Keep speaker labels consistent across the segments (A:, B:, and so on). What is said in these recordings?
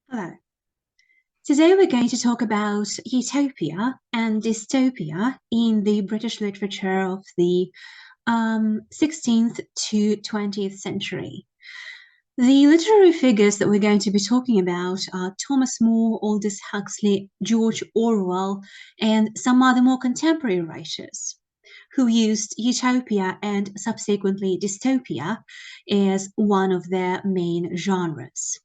A: Hello. Today we're going to talk about utopia and dystopia in the British literature of the 16th to 20th century. The literary figures that we're going to be talking about are Thomas More, Aldous Huxley, George Orwell, and some other more contemporary writers who used utopia and subsequently dystopia as one of their main genres.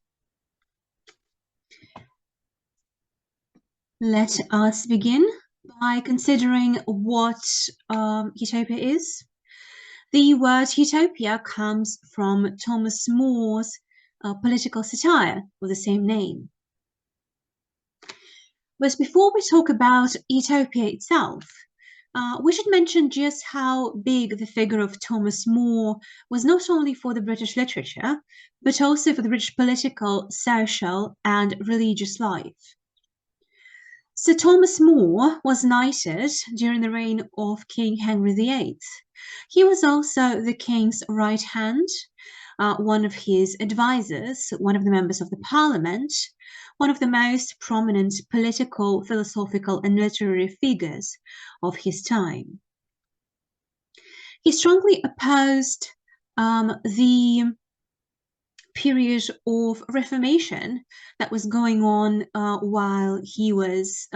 A: Let us begin by considering what utopia is. The word utopia comes from Thomas More's political satire with the same name. But before we talk about utopia itself, we should mention just how big the figure of Thomas More was not only for the British literature, but also for the British political, social, and religious life. Sir Thomas More was knighted during the reign of King Henry VIII. He was also the king's right hand, one of his advisors, one of the members of the parliament, one of the most prominent political, philosophical, and literary figures of his time. He strongly opposed the period of reformation that was going on while he was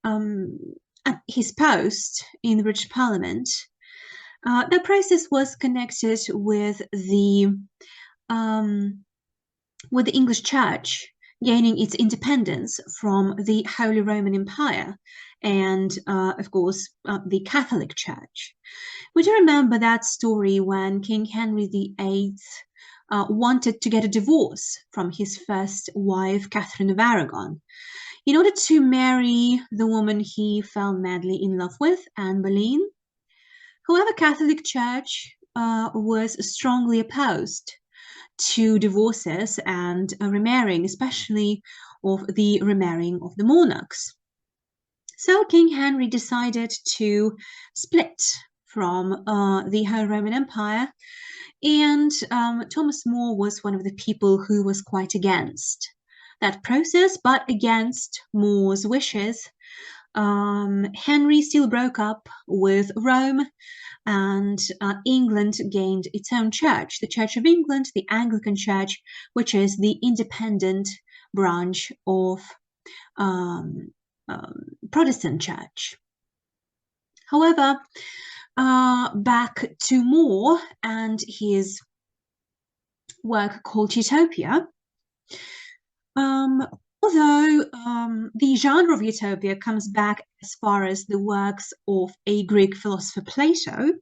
A: at his post in the British Parliament. That process was connected with the English Church gaining its independence from the Holy Roman Empire and, of course, the Catholic Church. We do remember that story when King Henry VIII wanted to get a divorce from his first wife, Catherine of Aragon, in order to marry the woman he fell madly in love with, Anne Boleyn. However, Catholic Church was strongly opposed to divorces and remarrying, especially of the remarrying of the monarchs. So King Henry decided to split from the Holy Roman Empire, and Thomas More was one of the people who was quite against that process, but against More's wishes. Henry still broke up with Rome, and England gained its own church, the Church of England, the Anglican Church, which is the independent branch of Protestant Church. However, back to More and his work called Utopia. Although the genre of utopia comes back as far as the works of a Greek philosopher Plato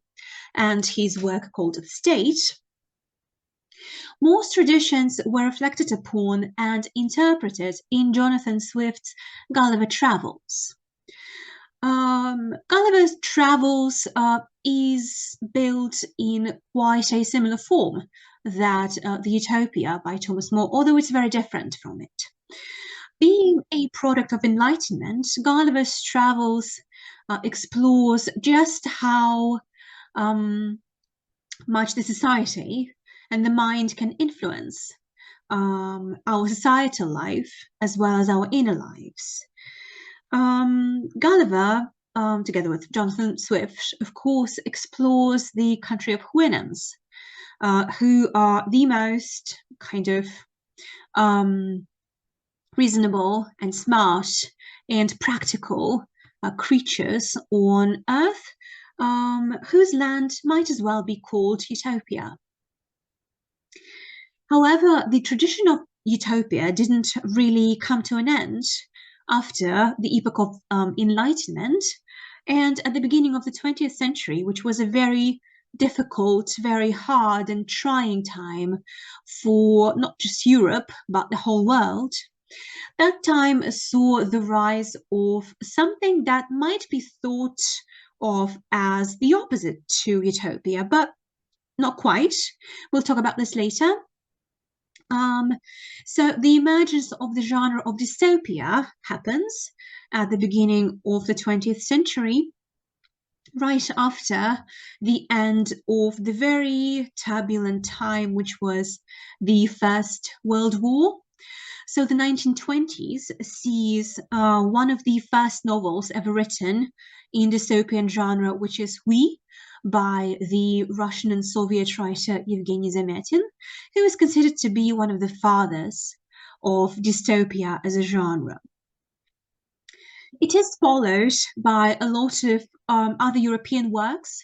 A: and his work called The State, More's traditions were reflected upon and interpreted in Jonathan Swift's Gulliver Travels. Gulliver's Travels is built in quite a similar form that the Utopia by Thomas More, although it's very different from it. Being a product of Enlightenment, Gulliver's Travels explores just how much the society and the mind can influence our societal life as well as our inner lives. Gulliver, together with Jonathan Swift, of course, explores the country of Houyhnhnms, who are the most kind of reasonable and smart and practical creatures on Earth, whose land might as well be called Utopia. However, the tradition of Utopia didn't really come to an end after the epoch of Enlightenment and at the beginning of the 20th century, which was a very difficult, very hard and trying time for not just Europe, but the whole world. That time saw the rise of something that might be thought of as the opposite to Utopia, but not quite. We'll talk about this later. So the emergence of the genre of dystopia happens at the beginning of the 20th century, right after the end of the very turbulent time, which was the First World War. So the 1920s sees one of the first novels ever written in dystopian genre, which is We, by the Russian and Soviet writer Evgeny Zametin, who is considered to be one of the fathers of dystopia as a genre. It is followed by a lot of other European works.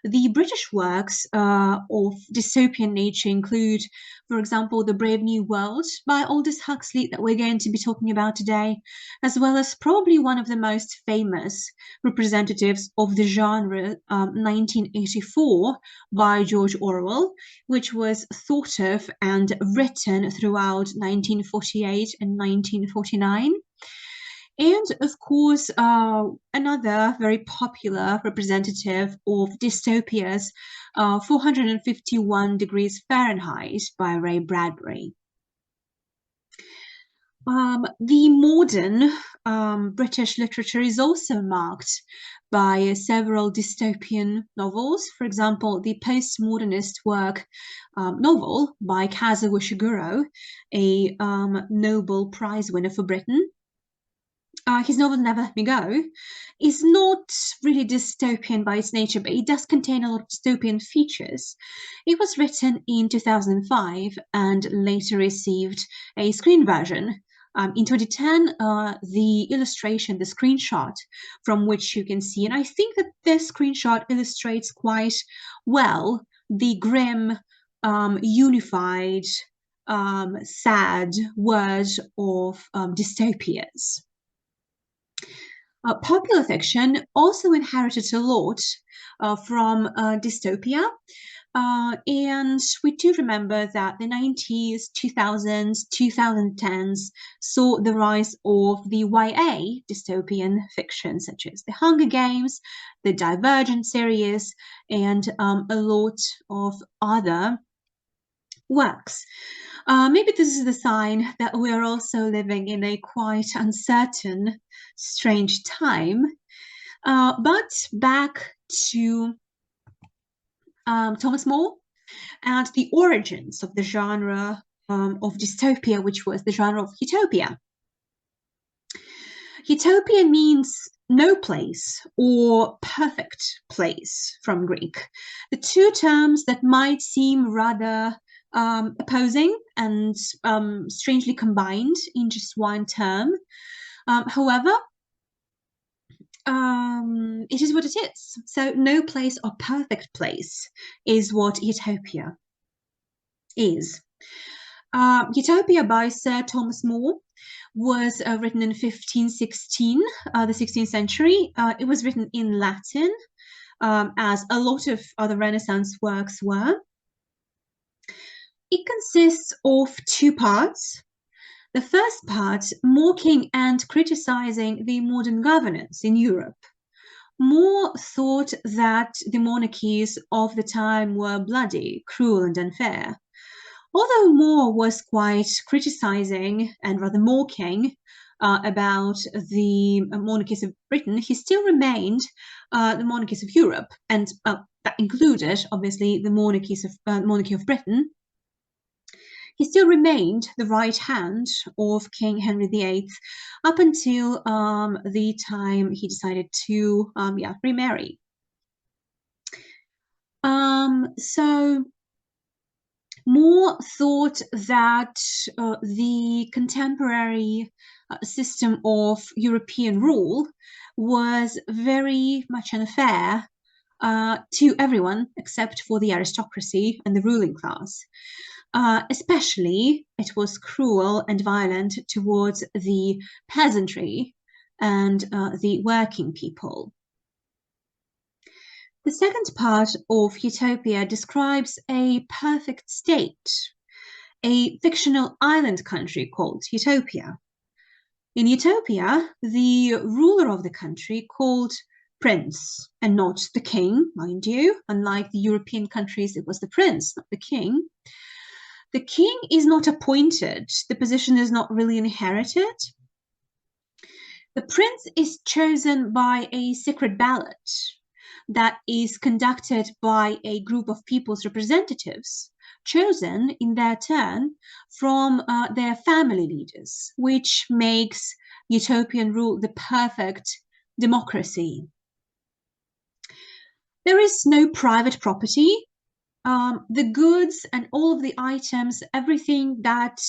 A: The British works of dystopian nature include, for example, The Brave New World by Aldous Huxley that we're going to be talking about today, as well as probably one of the most famous representatives of the genre, 1984 by George Orwell, which was thought of and written throughout 1948 and 1949. And of course, another very popular representative of dystopias, 451 Degrees Fahrenheit by Ray Bradbury. The modern British literature is also marked by several dystopian novels. For example, the postmodernist work novel by Kazuo Ishiguro, a Nobel Prize winner for Britain. His novel Never Let Me Go is not really dystopian by its nature, but it does contain a lot of dystopian features. It was written in 2005 and later received a screen version. In 2010, the illustration, the screenshot from which you can see, and I think that this screenshot illustrates quite well the grim, unified, sad word of dystopias. Popular fiction also inherited a lot from dystopia, and we do remember that the 90s, 2000s, 2010s saw the rise of the YA dystopian fiction, such as The Hunger Games, the Divergent series, and a lot of other works. Maybe this is the sign that we are also living in a quite uncertain, strange time. But back to Thomas More and the origins of the genre of dystopia, which was the genre of Utopia. Utopia means no place or perfect place from Greek. The two terms that might seem rather opposing and strangely combined in just one term. However, it is what it is. So no place or perfect place is what Utopia is. Utopia by Sir Thomas More was written in 1516, the 16th century. It was written in Latin, as a lot of other Renaissance works were. It consists of two parts. The first part, mocking and criticizing the modern governance in Europe. More thought that the monarchies of the time were bloody, cruel, and unfair. Although More was quite criticizing and rather mocking about the monarchies of Britain, he still remained the monarchies of Europe, and that included, obviously, the monarchy of Britain. He still remained the right hand of King Henry VIII up until the time he decided to remarry. So More thought that the contemporary system of European rule was very much unfair to everyone except for the aristocracy and the ruling class. Especially, it was cruel and violent towards the peasantry and the working people. The second part of Utopia describes a perfect state, a fictional island country called Utopia. In Utopia, the ruler of the country, called Prince, and not the king, mind you, unlike the European countries, it was the prince, not the king. The king is not appointed. The position is not really inherited. The prince is chosen by a secret ballot that is conducted by a group of people's representatives chosen in their turn from their family leaders, which makes utopian rule the perfect democracy. There is no private property. The goods and all of the items, everything that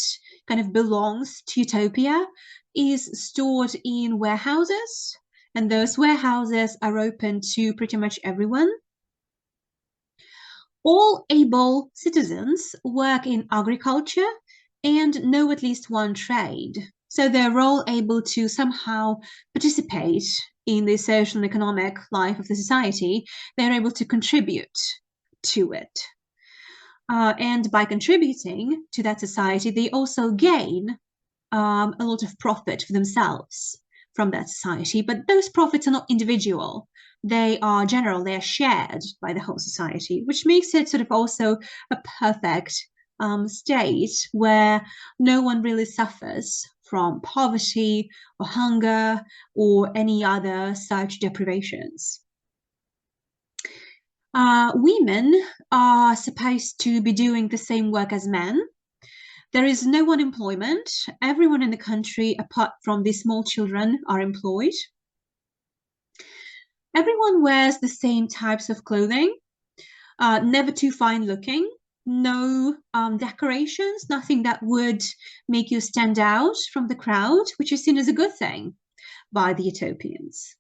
A: kind of belongs to Utopia is stored in warehouses, and those warehouses are open to pretty much everyone. All able citizens work in agriculture and know at least one trade, so they're all able to somehow participate in the social and economic life of the society. They're able to contribute to it. And by contributing to that society, they also gain a lot of profit for themselves from that society. But those profits are not individual. They are general, they are shared by the whole society, which makes it sort of also a perfect state where no one really suffers from poverty or hunger or any other such deprivations. Women are supposed to be doing the same work as men. There is no unemployment. Everyone in the country, apart from the small children, are employed. Everyone wears the same types of clothing, never too fine looking, no decorations, nothing that would make you stand out from the crowd, which is seen as a good thing by the utopians.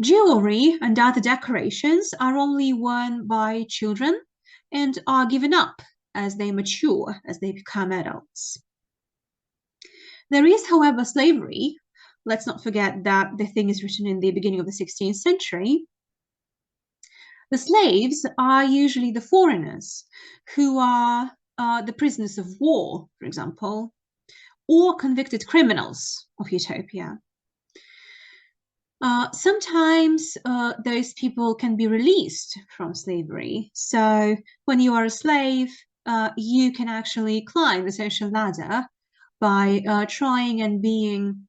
A: Jewelry and other decorations are only worn by children and are given up as they mature, as they become adults. There is, however, slavery. Let's not forget that the thing is written in the beginning of the 16th century. The slaves are usually the foreigners who are the prisoners of war, for example, or convicted criminals of Utopia. Sometimes those people can be released from slavery. So when you are a slave, you can actually climb the social ladder by trying and being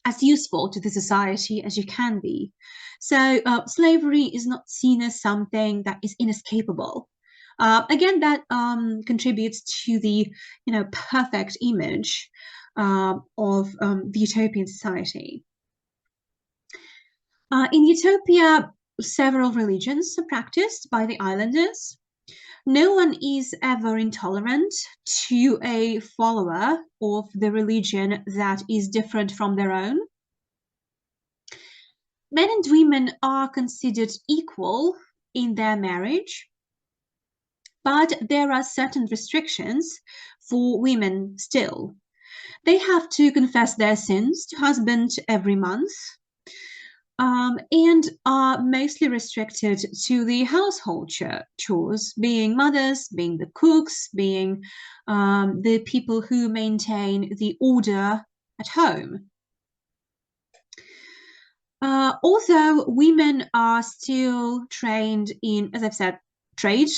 A: as useful to the society as you can be. So slavery is not seen as something that is inescapable. Again, that contributes to the perfect image of the utopian society. In Utopia, several religions are practiced by the islanders. No one is ever intolerant to a follower of the religion that is different from their own. Men and women are considered equal in their marriage, but there are certain restrictions for women still. They have to confess their sins to husband every month, and are mostly restricted to the household chores, being mothers, being the cooks, being the people who maintain the order at home. Although women are still trained in, as I've said, trade,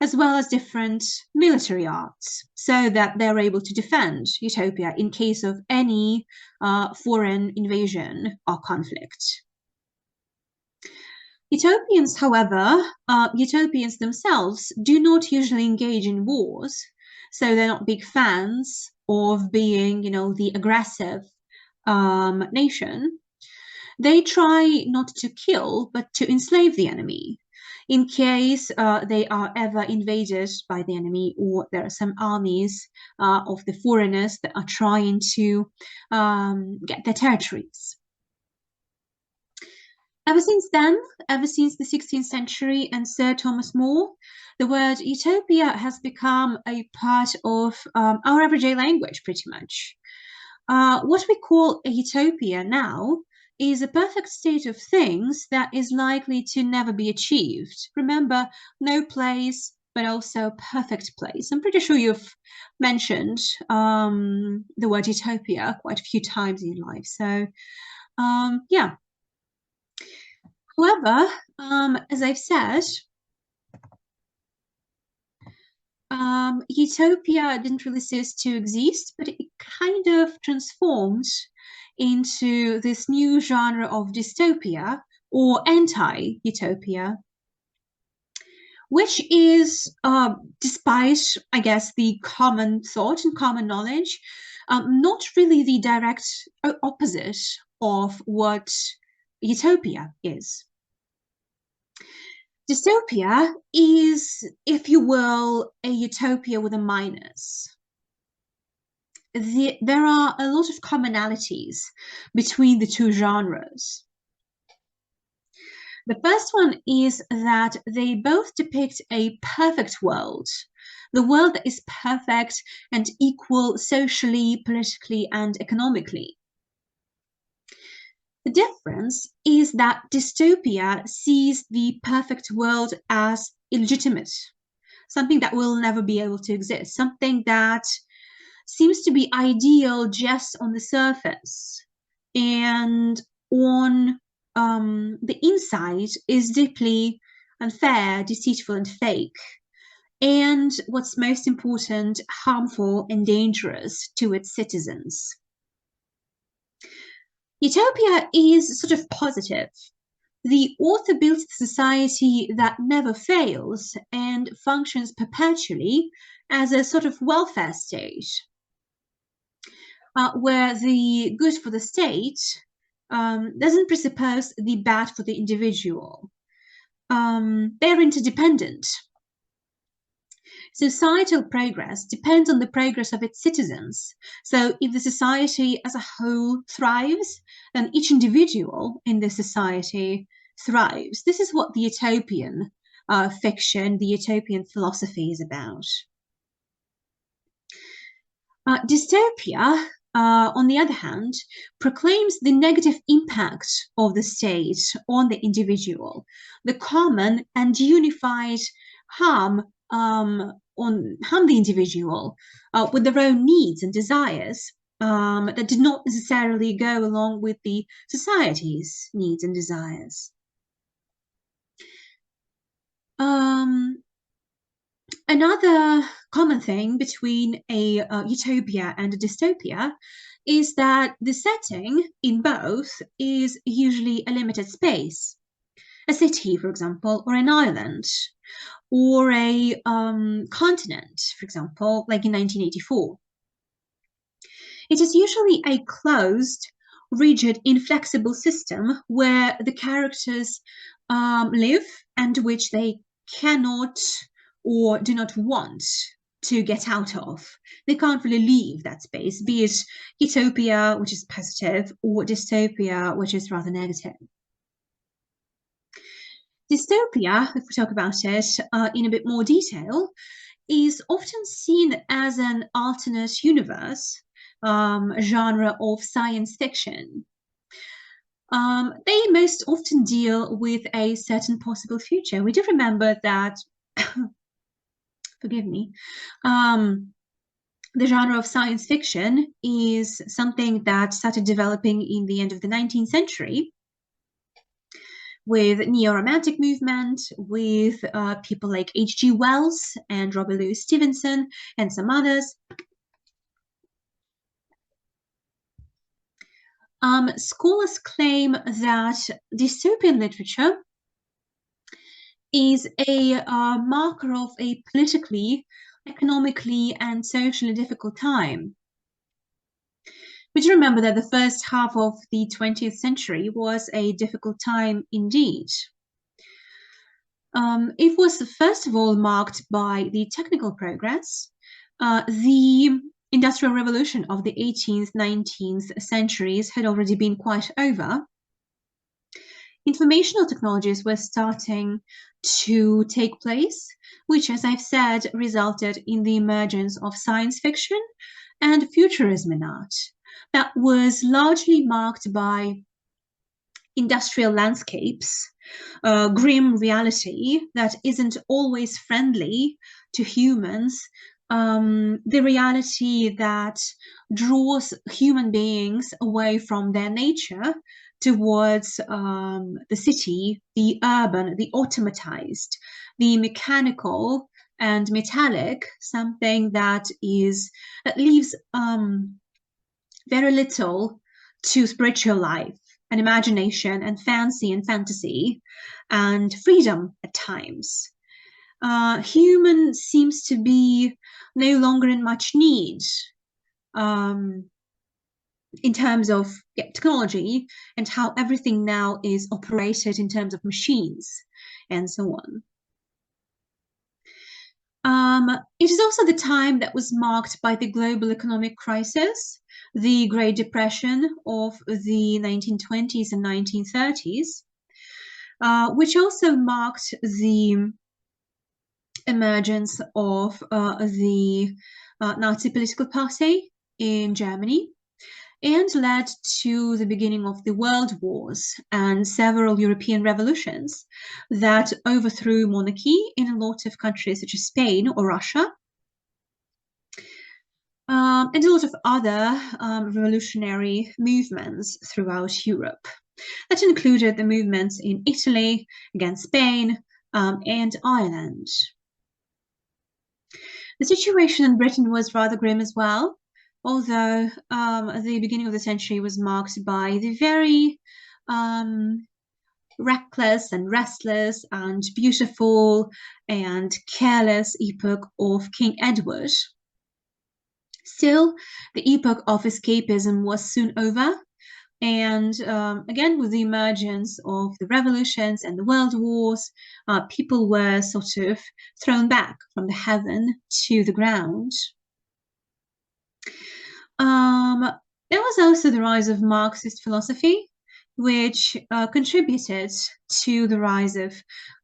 A: as well as different military arts, so that they're able to defend Utopia in case of any foreign invasion or conflict. Utopians, however, utopians themselves do not usually engage in wars, so they're not big fans of being, the aggressive nation. They try not to kill, but to enslave the enemy in case they are ever invaded by the enemy, or there are some armies of the foreigners that are trying to get their territories. Ever since then, ever since the 16th century and Sir Thomas More, the word utopia has become a part of our everyday language, pretty much. What we call a utopia now is a perfect state of things that is likely to never be achieved. Remember, no place, but also perfect place. I'm pretty sure you've mentioned the word utopia quite a few times in your life. So, yeah. However, as I've said, Utopia didn't really cease to exist, but it kind of transformed into this new genre of dystopia or anti-utopia, which is, despite, I guess, the common thought and common knowledge, not really the direct opposite of what utopia is. Dystopia is, if you will, a utopia with a minus. There are a lot of commonalities between the two genres. The first one is that they both depict a perfect world, the world that is perfect and equal socially, politically, and economically. The difference is that dystopia sees the perfect world as illegitimate, something that will never be able to exist, something that seems to be ideal just on the surface, and on the inside is deeply unfair, deceitful, and fake, and what's most important, harmful and dangerous to its citizens. Utopia is sort of positive. The author builds a society that never fails and functions perpetually as a sort of welfare state, where the good for the state doesn't presuppose the bad for the individual. They're interdependent. Societal progress depends on the progress of its citizens. So if the society as a whole thrives, then each individual in the society thrives. This is what the utopian fiction, the utopian philosophy is about. Dystopia, on the other hand, proclaims the negative impact of the state on the individual, the common and unified harm the individual with their own needs and desires that did not necessarily go along with the society's needs and desires. Another common thing between a utopia and a dystopia is that the setting in both is usually a limited space. A city, for example, or an island, or a continent, for example, like in 1984. It is usually a closed, rigid, inflexible system where the characters live and which they cannot or do not want to get out of. They can't really leave that space, be it utopia, which is positive, or dystopia, which is rather negative. Dystopia, if we talk about it in a bit more detail, is often seen as an alternate universe genre of science fiction. They most often deal with a certain possible future. We do remember that, forgive me, the genre of science fiction is something that started developing in the end of the 19th century, with neo-romantic movement, with people like H.G. Wells and Robert Louis Stevenson and some others. Scholars claim that dystopian literature is a marker of a politically, economically, and socially difficult time. But remember that the first half of the 20th century was a difficult time indeed. It was first of all marked by the technical progress. The Industrial Revolution of the 18th, 19th centuries had already been quite over. Informational technologies were starting to take place, which, as I've said, resulted in the emergence of science fiction and futurism in art. That was largely marked by industrial landscapes, grim reality that isn't always friendly to humans, the reality that draws human beings away from their nature towards the city, the urban, the automatized, the mechanical and metallic, something that leaves very little to spiritual life and imagination and fancy and fantasy and freedom at times. human seems to be no longer in much need in terms of technology and how everything now is operated in terms of machines and so on. It is also the time that was marked by the global economic crisis, the Great Depression of the 1920s and 1930s, which also marked the emergence of the Nazi political party in Germany, and led to the beginning of the world wars and several European revolutions that overthrew monarchy in a lot of countries such as Spain or Russia, and a lot of other revolutionary movements throughout Europe. That included the movements in Italy, against Spain, and Ireland. The situation in Britain was rather grim as well, although the beginning of the century was marked by the very reckless and restless and beautiful and careless epoch of King Edward. Still, the epoch of escapism was soon over, and again, with the emergence of the revolutions and the world wars, people were sort of thrown back from the heaven to the ground. There was also the rise of Marxist philosophy, which contributed to the rise of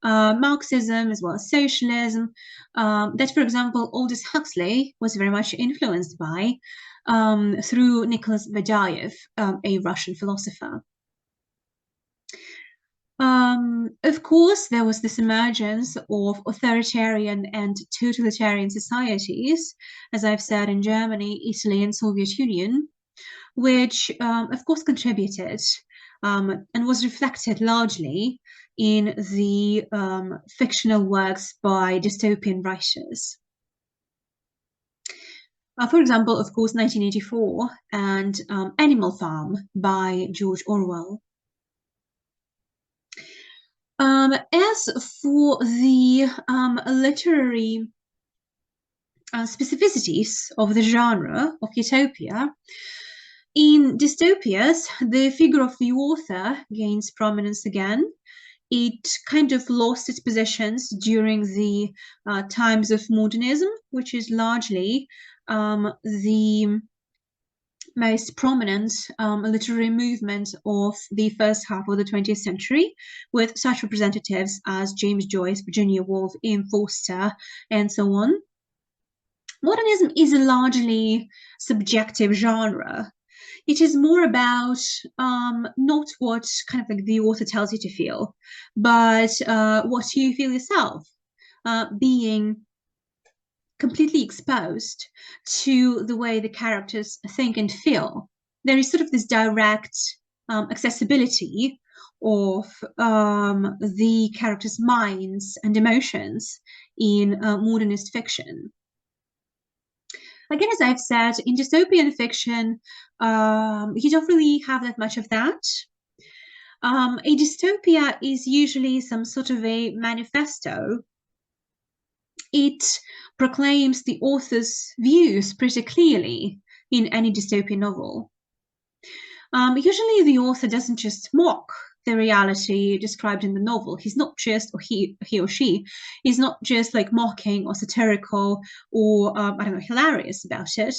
A: Marxism as well as socialism, that, for example, Aldous Huxley was very much influenced by through Nicholas Berdyaev, a Russian philosopher. Of course, there was this emergence of authoritarian and totalitarian societies, as I've said, in Germany, Italy, and Soviet Union, which, of course, contributed and was reflected largely in the fictional works by dystopian writers. For example, of course, 1984 and Animal Farm by George Orwell. As for the literary specificities of the genre of utopia, in dystopias, the figure of the author gains prominence again. It kind of lost its positions during the times of modernism, which is largely the most prominent literary movement of the first half of the 20th century, with such representatives as James Joyce, Virginia Woolf, Ian Forster, and so on. Modernism is a largely subjective genre. It is more about not what kind of like the author tells you to feel, but what you feel yourself, being completely exposed to the way the characters think and feel. There is sort of this direct accessibility of the characters' minds and emotions in modernist fiction. Again, as I've said, in dystopian fiction, you don't really have that much of that. A dystopia is usually some sort of a manifesto. It proclaims the author's views pretty clearly in any dystopian novel. Usually the author doesn't just mock the reality described in the novel. He's not just, or he or she is not just like mocking or satirical or, I don't know, hilarious about it,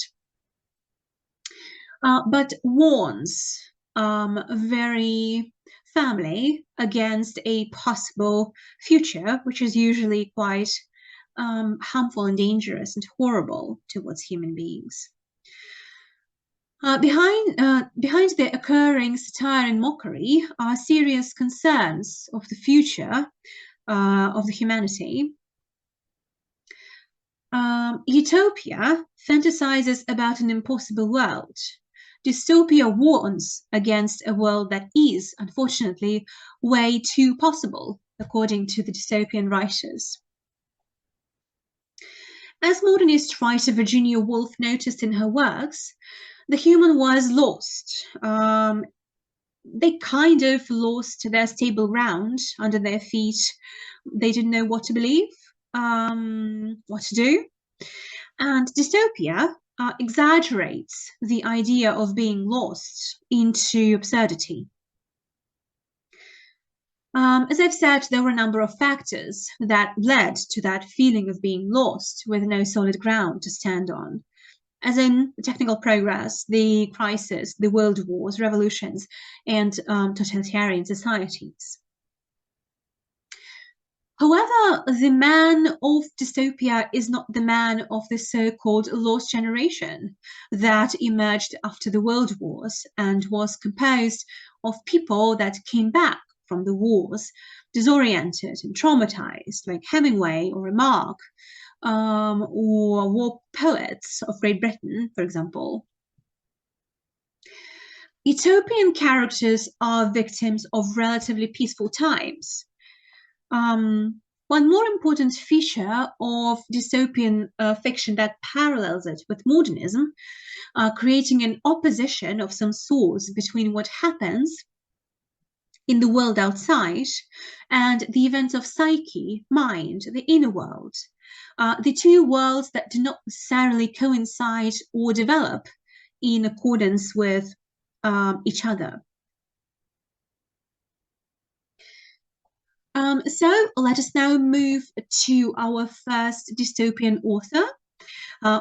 A: but warns very firmly against a possible future, which is usually quite harmful and dangerous and horrible towards human beings. Behind the occurring satire and mockery are serious concerns of the future of the humanity. Utopia fantasizes about an impossible world. Dystopia warns against a world that is, unfortunately, way too possible, according to the dystopian writers. As modernist writer Virginia Woolf noticed in her works, the human was lost. They kind of lost their stable ground under their feet. They didn't know what to believe. what to do. And dystopia exaggerates the idea of being lost into absurdity. As I've said, there were a number of factors that led to that feeling of being lost with no solid ground to stand on, as in the technical progress, the crisis, the world wars, revolutions, and totalitarian societies. However, the man of dystopia is not the man of the so-called lost generation that emerged after the world wars and was composed of people that came back from the wars, disoriented and traumatized, like Hemingway or Remarque, or war poets of Great Britain, for example. Utopian characters are victims of relatively peaceful times. One more important feature of dystopian fiction that parallels it with modernism, creating an opposition of some sort between what happens in the world outside and the events of psyche, mind, the inner world, the two worlds that do not necessarily coincide or develop in accordance with each other. So let us now move to our first dystopian author,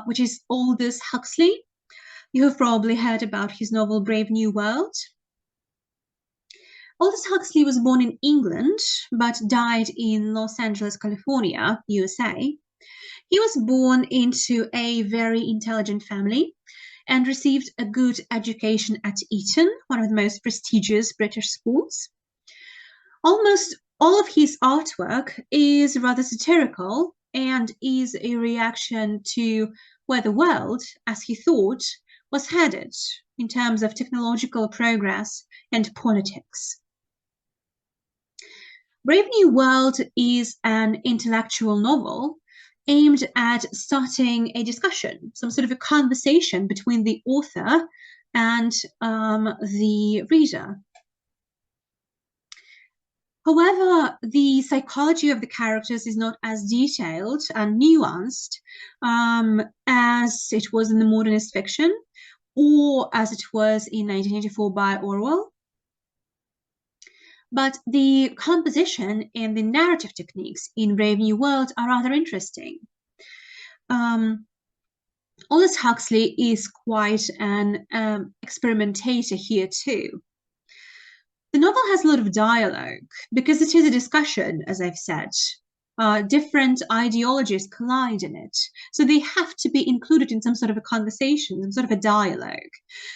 A: which is Aldous Huxley. You have probably heard about his novel Brave New World. Aldous Huxley was born in England, but died in Los Angeles, California, USA. He was born into a very intelligent family and received a good education at Eton, one of the most prestigious British schools. Almost all of his artwork is rather satirical and is a reaction to where the world, as he thought, was headed in terms of technological progress and politics. Brave New World is an intellectual novel aimed at starting a discussion, some sort of a conversation between the author and the reader. However, the psychology of the characters is not as detailed and nuanced as it was in the modernist fiction or as it was in 1984 by Orwell. But the composition and the narrative techniques in Brave New World are rather interesting. Aldous Huxley is quite an experimentator here too. The novel has a lot of dialogue because it is a discussion, as I've said. Different ideologies collide in it. So they have to be included in some sort of a conversation, some sort of a dialogue,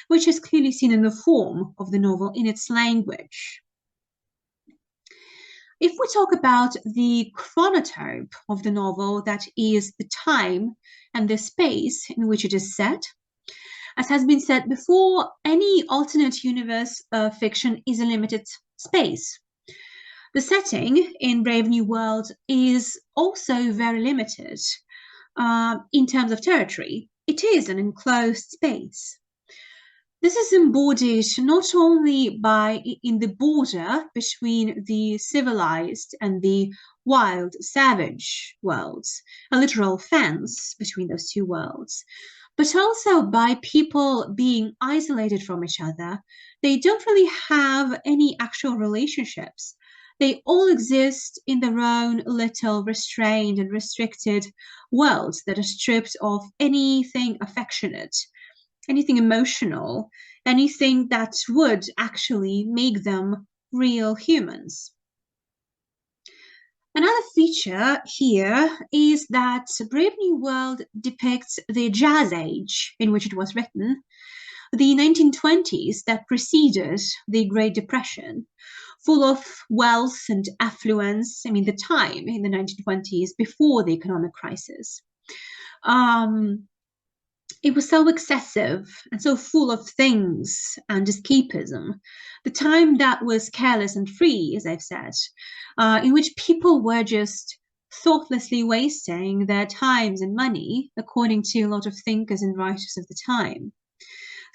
A: which is clearly seen in the form of the novel in its language. If we talk about the chronotype of the novel, that is the time and the space in which it is set, as has been said before, any alternate universe fiction is a limited space. The setting in Brave New World is also very limited in terms of territory. It is an enclosed space. This is embodied not only in the border between the civilized and the wild, savage worlds, a literal fence between those two worlds, but also by people being isolated from each other. They don't really have any actual relationships. They all exist in their own little restrained and restricted worlds that are stripped of anything affectionate, anything emotional, anything that would actually make them real humans. Another feature here is that Brave New World depicts the jazz age in which it was written, the 1920s that preceded the Great Depression, full of wealth and affluence. I mean, the time in the 1920s before the economic crisis. It was so excessive and so full of things and escapism. The time that was careless and free, as I've said, in which people were just thoughtlessly wasting their times and money, according to a lot of thinkers and writers of the time.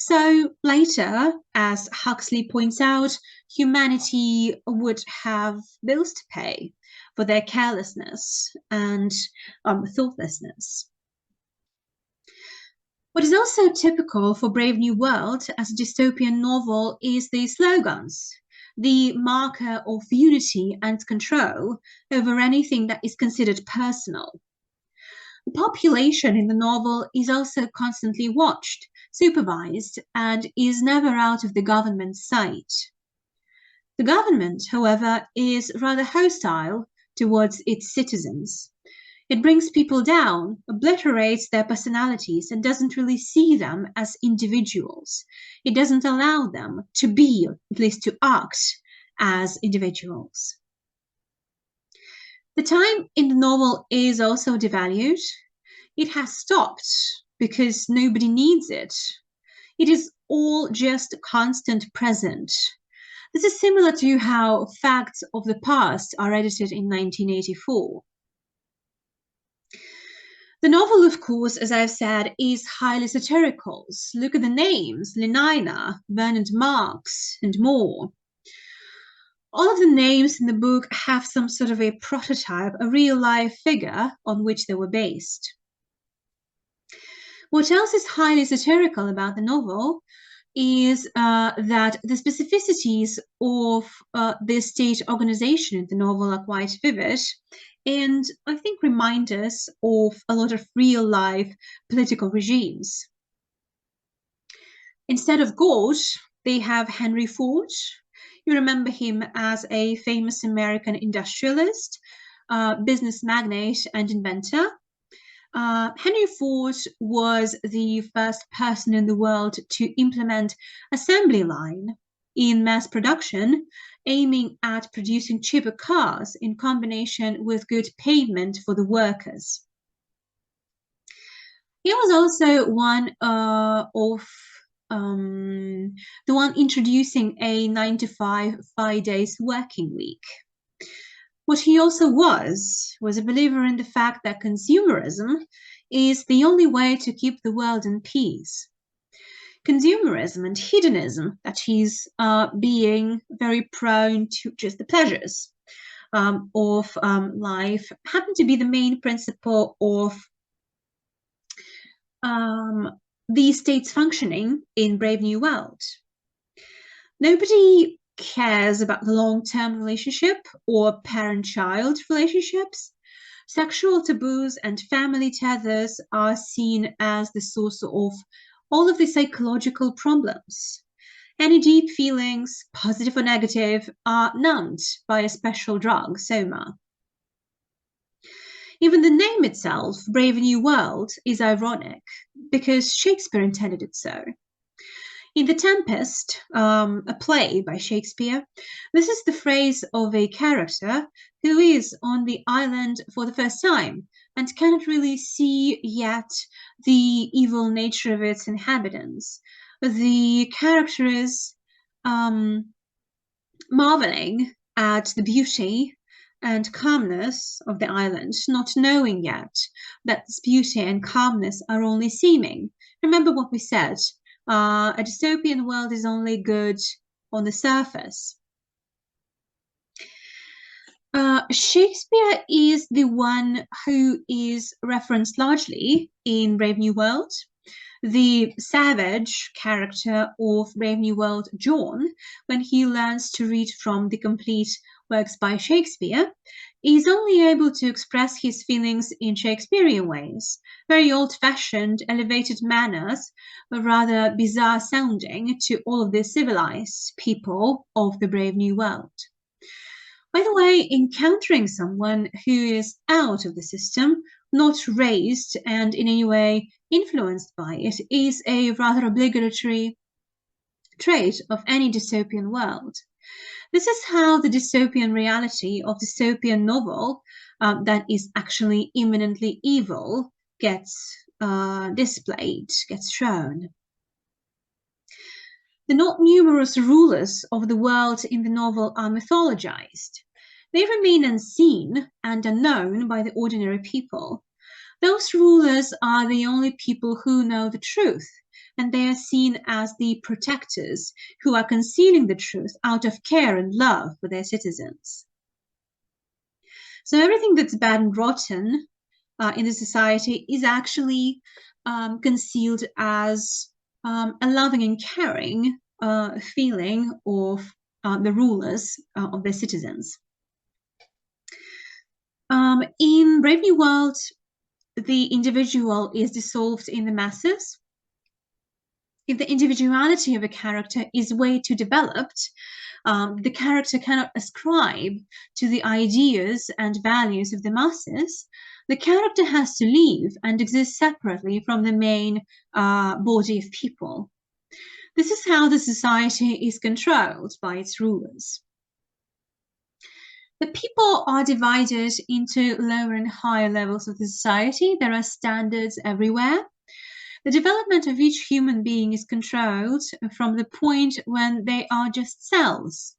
A: So later, as Huxley points out, humanity would have bills to pay, for their carelessness and thoughtlessness. What is also typical for Brave New World as a dystopian novel is the slogans, the marker of unity and control over anything that is considered personal. The population in the novel is also constantly watched, supervised, and is never out of the government's sight. The government, however, is rather hostile towards its citizens. It brings people down, obliterates their personalities, and doesn't really see them as individuals. It doesn't allow them to be, at least to act, as individuals. The time in the novel is also devalued. It has stopped because nobody needs it. It is all just constant present. This is similar to how Facts of the Past are edited in 1984. The novel, of course, as I've said, is highly satirical. Look at the names: Lenina, Bernard Marx, and more. All of the names in the book have some sort of a prototype, a real-life figure on which they were based. What else is highly satirical about the novel is that the specificities of the state organization in the novel are quite vivid, and I think remind us of a lot of real-life political regimes. Instead of God, they have Henry Ford. You remember him as a famous American industrialist, business magnate, and inventor. Henry Ford was the first person in the world to implement assembly line in mass production, aiming at producing cheaper cars in combination with good payment for the workers. He was also one the one introducing a 9-to-5, 5 days working week. What he also was a believer in the fact that consumerism is the only way to keep the world in peace. Consumerism and hedonism, that is, being very prone to just the pleasures of life, happen to be the main principle of the state's functioning in Brave New World. Nobody cares about the long-term relationship or parent-child relationships. Sexual taboos and family tethers are seen as the source of all of the psychological problems. Any deep feelings, positive or negative, are numbed by a special drug, soma. Even the name itself, Brave New World, is ironic because Shakespeare intended it so. In The Tempest, a play by Shakespeare, this is the phrase of a character who is on the island for the first time and cannot really see yet the evil nature of its inhabitants. The character is marveling at the beauty and calmness of the island, not knowing yet that this beauty and calmness are only seeming. Remember what we said, a dystopian world is only good on the surface. Shakespeare is the one who is referenced largely in Brave New World. The savage character of Brave New World, John, when he learns to read from the complete works by Shakespeare, is only able to express his feelings in Shakespearean ways, very old-fashioned, elevated manners, but rather bizarre sounding to all of the civilized people of the Brave New World. By the way, encountering someone who is out of the system, not raised and in any way influenced by it, is a rather obligatory trait of any dystopian world. This is how the dystopian reality of dystopian novel that is actually imminently evil gets displayed, gets shown. The not numerous rulers of the world in the novel are mythologized. They remain unseen and unknown by the ordinary people. Those rulers are the only people who know the truth, and they are seen as the protectors who are concealing the truth out of care and love for their citizens. So everything that's bad and rotten in the society is actually concealed as a loving and caring feeling of the rulers of their citizens. In Brave New World, the individual is dissolved in the masses. If the individuality of a character is way too developed, the character cannot ascribe to the ideas and values of the masses. The character has to leave and exist separately from the main body of people. This is how the society is controlled by its rulers. The people are divided into lower and higher levels of the society. There are standards everywhere. The development of each human being is controlled from the point when they are just cells.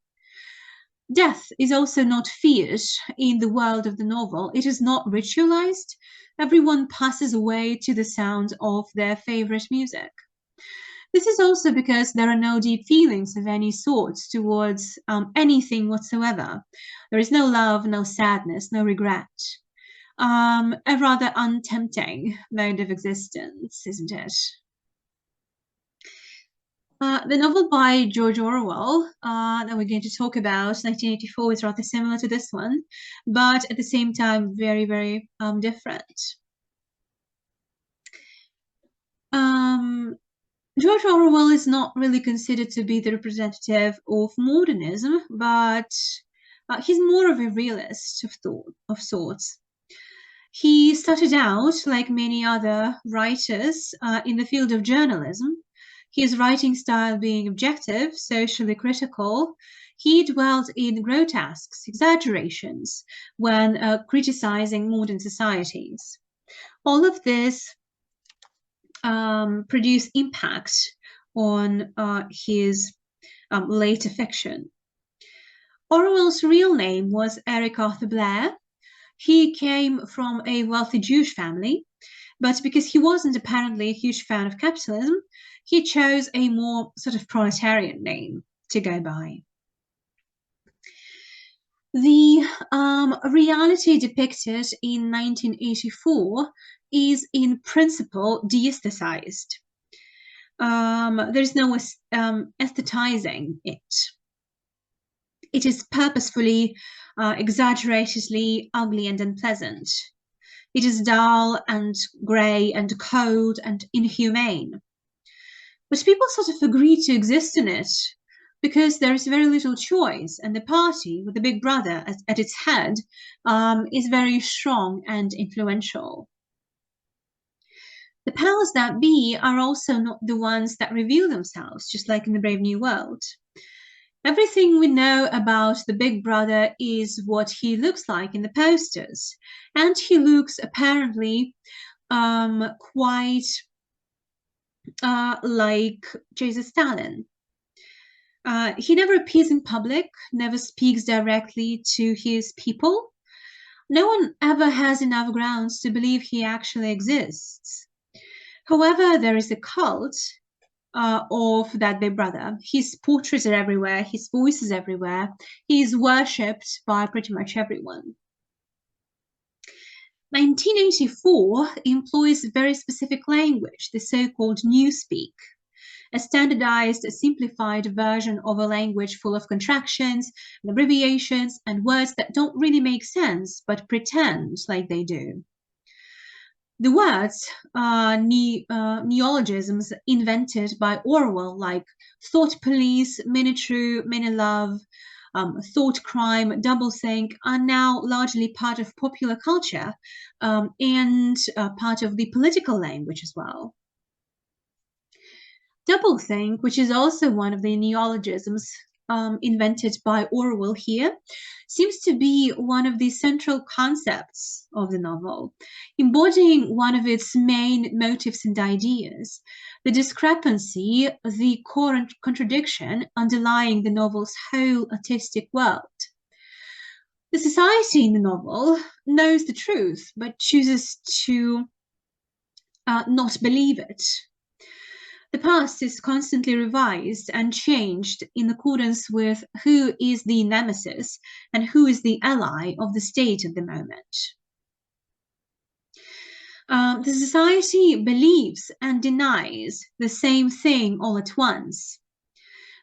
A: Death is also not feared in the world of the novel. It is not ritualized. Everyone passes away to the sound of their favorite music. This is also because there are no deep feelings of any sort towards anything whatsoever. There is no love, no sadness, no regret. A rather untempting mode of existence, isn't it? The novel by George Orwell that we're going to talk about, 1984, is rather similar to this one, but at the same time very, very different. George Orwell is not really considered to be the representative of modernism, but he's more of a realist of sorts. He started out, like many other writers, in the field of journalism. His writing style being objective, socially critical, he dwelt in grotesques, exaggerations, when criticizing modern societies. All of this produced impact on his later fiction. Orwell's real name was Eric Arthur Blair. He came from a wealthy Jewish family, but because he wasn't apparently a huge fan of capitalism, he chose a more sort of proletarian name to go by. The reality depicted in 1984 is in principle de-aestheticized. There's no aesthetizing it. It is purposefully, exaggeratedly ugly and unpleasant. It is dull and grey and cold and inhumane. But people sort of agree to exist in it because there is very little choice, and the party with the big brother at its head is very strong and influential. The powers that be are also not the ones that reveal themselves, just like in the Brave New World. Everything we know about the big brother is what he looks like in the posters, and he looks apparently quite like Joseph Stalin. He never appears in public, never speaks directly to his people. No one ever has enough grounds to believe he actually exists. However, there is a cult of that big brother. His portraits are everywhere, his voice is everywhere. He is worshipped by pretty much everyone. 1984 employs a very specific language, the so-called newspeak, a standardized, simplified version of a language full of contractions and abbreviations and words that don't really make sense but pretend like they do. The words are neologisms invented by Orwell, like thought police, mini-true, mini-love, thought crime, doublethink, are now largely part of popular culture and part of the political language as well. Doublethink, which is also one of the neologisms invented by Orwell here, seems to be one of the central concepts of the novel, embodying one of its main motives and ideas, the discrepancy, the core contradiction underlying the novel's whole artistic world. The society in the novel knows the truth, but chooses to not believe it. The past is constantly revised and changed in accordance with who is the nemesis and who is the ally of the state at the moment. The society believes and denies the same thing all at once.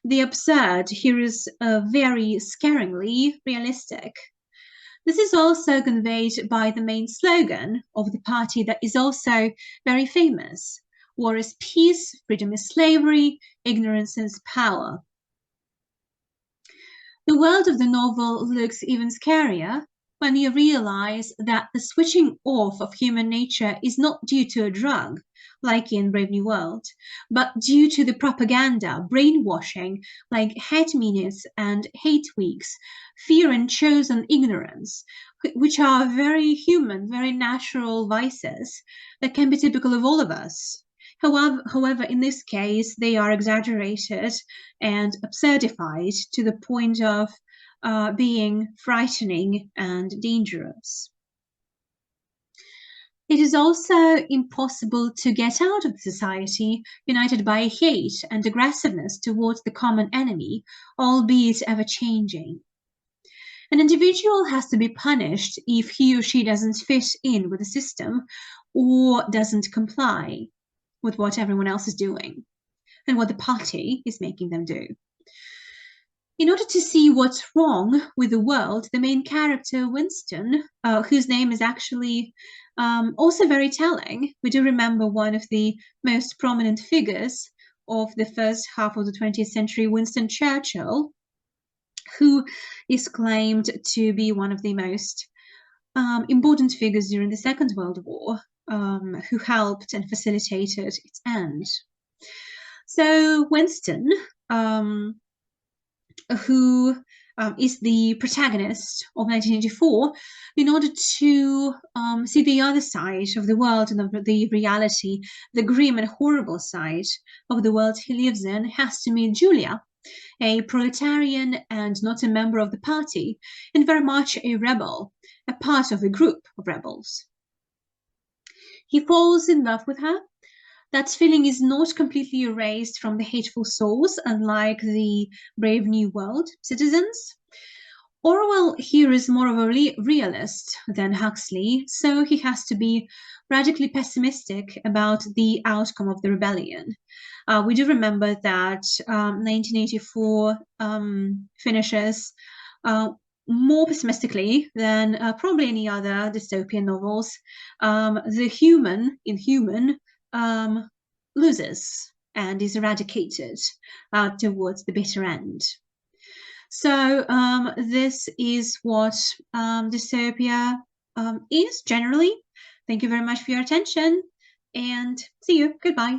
A: The absurd here is very scaringly realistic. This is also conveyed by the main slogan of the party that is also very famous. War is peace, freedom is slavery, ignorance is power. The world of the novel looks even scarier when you realize that the switching off of human nature is not due to a drug, like in Brave New World, but due to the propaganda, brainwashing, like head minutes and hate weeks, fear and chosen ignorance, which are very human, very natural vices that can be typical of all of us. However, in this case, they are exaggerated and absurdified to the point of being frightening and dangerous. It is also impossible to get out of society united by hate and aggressiveness towards the common enemy, albeit ever-changing. An individual has to be punished if he or she doesn't fit in with the system or doesn't comply with what everyone else is doing and what the party is making them do. In order to see what's wrong with the world, the main character, Winston, whose name is actually also very telling, we do remember one of the most prominent figures of the first half of the 20th century, Winston Churchill, who is claimed to be one of the most important figures during the Second World War, who helped and facilitated its end. So Winston, who is the protagonist of 1984, in order to see the other side of the world and of the reality, the grim and horrible side of the world he lives in, has to meet Julia, a proletarian and not a member of the party, and very much a rebel, a part of a group of rebels. He falls in love with her. That feeling is not completely erased from the hateful souls, unlike the Brave New World citizens. Orwell here is more of a realist than Huxley, so he has to be radically pessimistic about the outcome of the rebellion. We do remember that 1984 finishes more pessimistically than probably any other dystopian novels. The human in Human loses and is eradicated towards the bitter end. So this is what dystopia is generally. Thank you very much for your attention and see you. Goodbye.